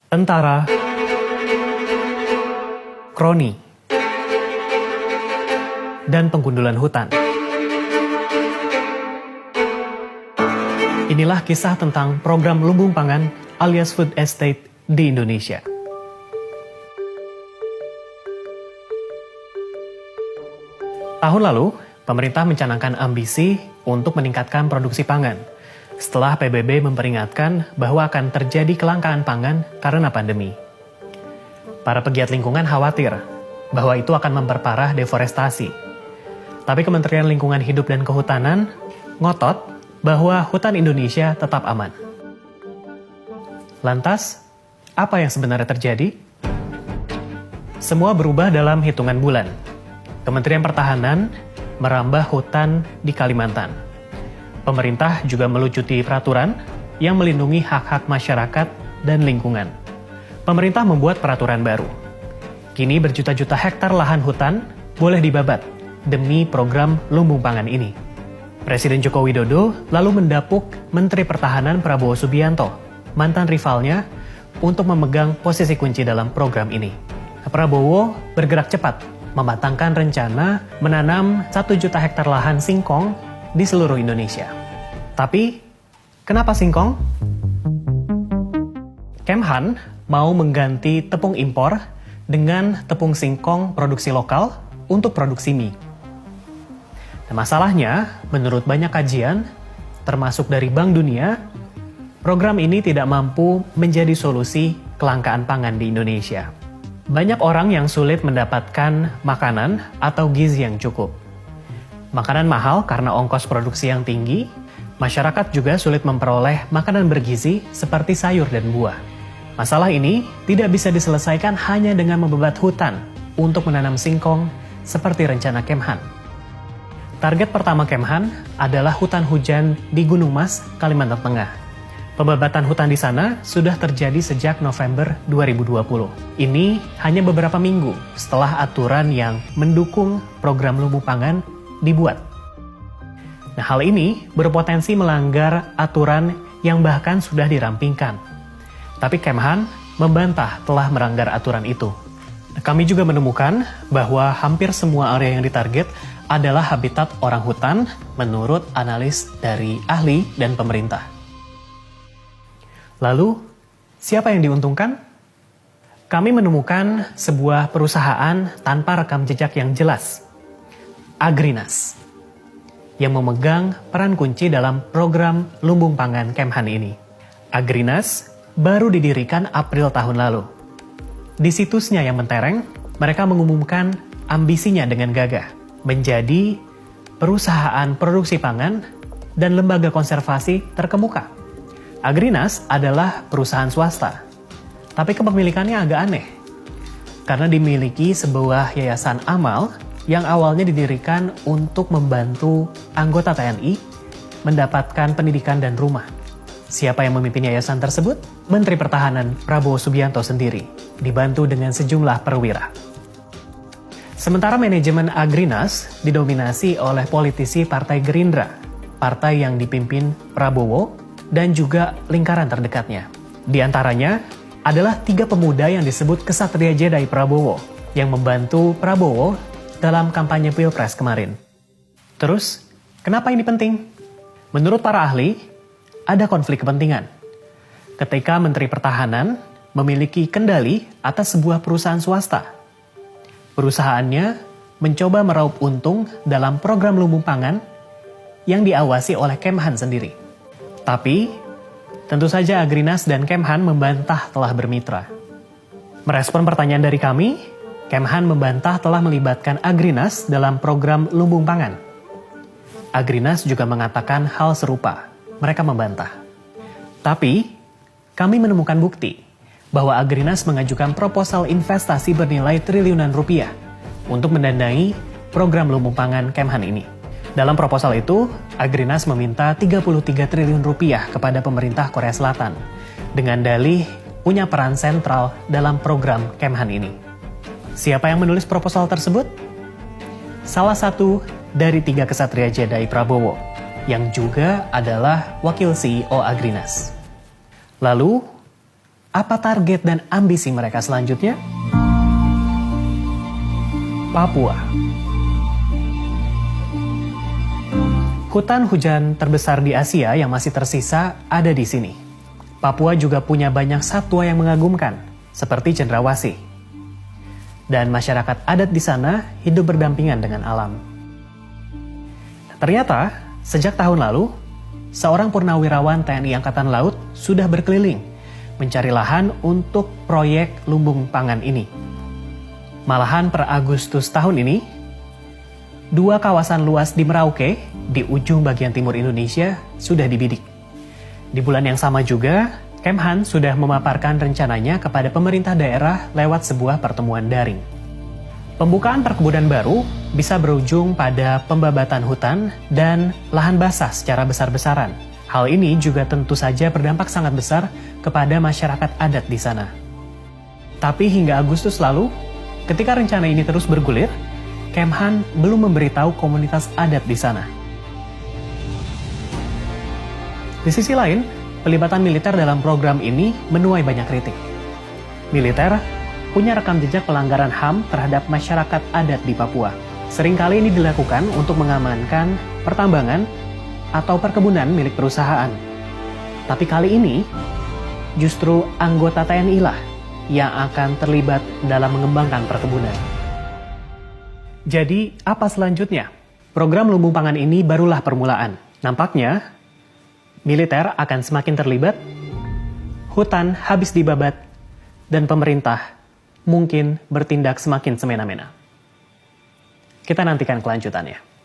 tentara, kroni, dan penggundulan hutan. Inilah kisah tentang program lumbung pangan alias food estate di Indonesia. Tahun lalu, pemerintah mencanangkan ambisi untuk meningkatkan produksi pangan setelah PBB memperingatkan bahwa akan terjadi kelangkaan pangan karena pandemi. Para pegiat lingkungan khawatir bahwa itu akan memperparah deforestasi. Tapi Kementerian Lingkungan Hidup dan Kehutanan ngotot bahwa hutan Indonesia tetap aman. Lantas, apa yang sebenarnya terjadi? Semua berubah dalam hitungan bulan. Kementerian Pertahanan merambah hutan di Kalimantan. Pemerintah juga melucuti peraturan yang melindungi hak-hak masyarakat dan lingkungan. Pemerintah membuat peraturan baru. Kini berjuta-juta hektar lahan hutan boleh dibabat demi program lumbung pangan ini. Presiden Joko Widodo lalu mendapuk Menteri Pertahanan Prabowo Subianto, mantan rivalnya, untuk memegang posisi kunci dalam program ini. Prabowo bergerak cepat mematangkan rencana menanam 1 juta hektar lahan singkong di seluruh Indonesia. Tapi, kenapa singkong? Kemhan mau mengganti tepung impor dengan tepung singkong produksi lokal untuk produksi mie. Nah, masalahnya, menurut banyak kajian, termasuk dari Bank Dunia, program ini tidak mampu menjadi solusi kelangkaan pangan di Indonesia. Banyak orang yang sulit mendapatkan makanan atau gizi yang cukup. Makanan mahal karena ongkos produksi yang tinggi, masyarakat juga sulit memperoleh makanan bergizi seperti sayur dan buah. Masalah ini tidak bisa diselesaikan hanya dengan membebat hutan untuk menanam singkong seperti rencana Kemhan. Target pertama Kemhan adalah hutan hujan di Gunung Mas, Kalimantan Tengah. Pembabatan hutan di sana sudah terjadi sejak November 2020. Ini hanya beberapa minggu setelah aturan yang mendukung program lumbung pangan dibuat. Nah, hal ini berpotensi melanggar aturan yang bahkan sudah dirampingkan. Tapi Kemhan membantah telah melanggar aturan itu. Kami juga menemukan bahwa hampir semua area yang ditarget adalah habitat orang hutan menurut analis dari ahli dan pemerintah. Lalu, siapa yang diuntungkan? Kami menemukan sebuah perusahaan tanpa rekam jejak yang jelas, Agrinas, yang memegang peran kunci dalam program lumbung pangan Kemhan ini. Agrinas baru didirikan April tahun lalu. Di situsnya yang mentereng, mereka mengumumkan ambisinya dengan gagah menjadi perusahaan produksi pangan dan lembaga konservasi terkemuka. Agrinas adalah perusahaan swasta, tapi kepemilikannya agak aneh karena dimiliki sebuah yayasan amal yang awalnya didirikan untuk membantu anggota TNI mendapatkan pendidikan dan rumah. Siapa yang memimpin yayasan tersebut? Menteri Pertahanan Prabowo Subianto sendiri, dibantu dengan sejumlah perwira. Sementara manajemen Agrinas didominasi oleh politisi Partai Gerindra, partai yang dipimpin Prabowo dan juga lingkaran terdekatnya. Di antaranya adalah 3 pemuda yang disebut Ksatria Jedi Prabowo yang membantu Prabowo dalam kampanye Pilpres kemarin. Terus, kenapa ini penting? Menurut para ahli, ada konflik kepentingan. Ketika Menteri Pertahanan memiliki kendali atas sebuah perusahaan swasta, perusahaannya mencoba meraup untung dalam program lumbung pangan yang diawasi oleh Kemhan sendiri. Tapi, tentu saja Agrinas dan Kemhan membantah telah bermitra. Merespon pertanyaan dari kami, Kemhan membantah telah melibatkan Agrinas dalam program lumbung pangan. Agrinas juga mengatakan hal serupa. Mereka membantah. Tapi, kami menemukan bukti bahwa Agrinas mengajukan proposal investasi bernilai triliunan rupiah untuk mendanai program lumbung pangan Kemhan ini. Dalam proposal itu, Agrinas meminta 33 triliun rupiah kepada pemerintah Korea Selatan dengan dalih punya peran sentral dalam program Kemhan ini. Siapa yang menulis proposal tersebut? Salah satu dari 3 Ksatria Jedi Prabowo, yang juga adalah wakil CEO Agrinas. Lalu, Apa target dan ambisi mereka selanjutnya? Papua. Hutan hujan terbesar di Asia yang masih tersisa ada di sini. Papua juga punya banyak satwa yang mengagumkan, seperti cendrawasih. Dan masyarakat adat di sana hidup berdampingan dengan alam. Ternyata, sejak tahun lalu, seorang purnawirawan TNI Angkatan Laut sudah berkeliling mencari lahan untuk proyek lumbung pangan ini. Malahan per Agustus tahun ini, 2 kawasan luas di Merauke, di ujung bagian timur Indonesia, sudah dibidik. Di bulan yang sama juga, Kemhan sudah memaparkan rencananya kepada pemerintah daerah lewat sebuah pertemuan daring. Pembukaan perkebunan baru bisa berujung pada pembabatan hutan dan lahan basah secara besar-besaran. Hal ini juga tentu saja berdampak sangat besar kepada masyarakat adat di sana. Tapi hingga Agustus lalu, ketika rencana ini terus bergulir, Kemhan belum memberitahu komunitas adat di sana. Di sisi lain, pelibatan militer dalam program ini menuai banyak kritik. Militer punya rekam jejak pelanggaran HAM terhadap masyarakat adat di Papua. Seringkali ini dilakukan untuk mengamankan pertambangan atau perkebunan milik perusahaan. Tapi kali ini, justru anggota TNI lah yang akan terlibat dalam mengembangkan perkebunan. Jadi, apa selanjutnya? Program lumbung pangan ini barulah permulaan. Nampaknya, militer akan semakin terlibat, hutan habis dibabat, dan pemerintah mungkin bertindak semakin semena-mena. Kita nantikan kelanjutannya.